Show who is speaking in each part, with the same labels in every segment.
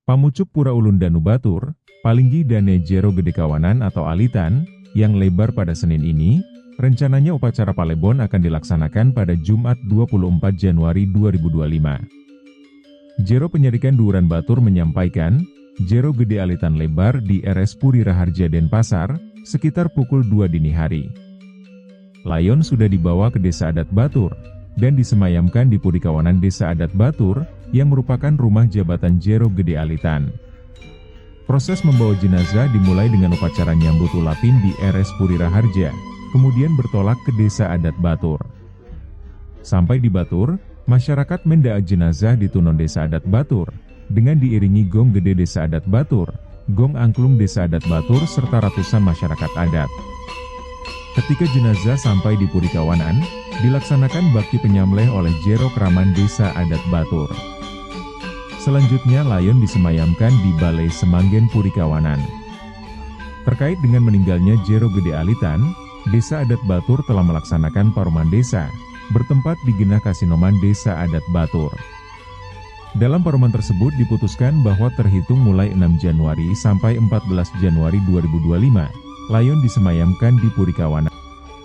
Speaker 1: Pamucuk Pura Ulun Danu Batur, Palinggi Dane Jero Gede Kawanan atau Alitan, yang lebar pada Senin ini, rencananya upacara Palebon akan dilaksanakan pada Jumat 24 Januari 2025. Jero Penyedikan Duren Batur menyampaikan, Jero Gede Alitan lebar di RS Puri Raharja Denpasar, sekitar pukul 2 dini hari. Layon sudah dibawa ke Desa Adat Batur, dan disemayamkan di Puri Kawanan Desa Adat Batur, yang merupakan rumah jabatan Jero Gede Alitan. Proses membawa jenazah dimulai dengan upacara nyambut ulapin di RS Puri Raharja, kemudian bertolak ke Desa Adat Batur. Sampai di Batur, masyarakat mendaat jenazah di Tunon Desa Adat Batur, dengan diiringi gong gede Desa Adat Batur, gong angklung Desa Adat Batur serta ratusan masyarakat adat. Ketika jenazah sampai di Puri Kawanan, dilaksanakan bakti penyamleh oleh Jero Kraman Desa Adat Batur. Selanjutnya layon disemayamkan di Balai Semanggen Puri Kawanan. Terkait dengan meninggalnya Jero Gede Alitan, Desa Adat Batur telah melaksanakan paruman desa, bertempat di Genah Kasinoman Desa Adat Batur. Dalam paruman tersebut diputuskan bahwa terhitung mulai 6 Januari sampai 14 Januari 2025, layon disemayamkan di Puri Kawanan.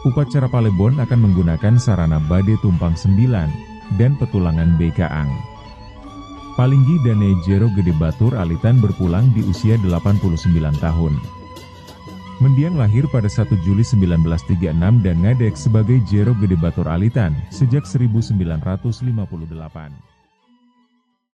Speaker 1: Upacara Palebon akan menggunakan sarana Bade Tumpang 9 dan petulangan Bekaang. Palinggi Dane Jero Gede Batur Alitan berpulang di usia 89 tahun. Mendiang lahir pada 1 Juli 1936 dan ngadek sebagai Jero Gede Batur Alitan sejak 1958.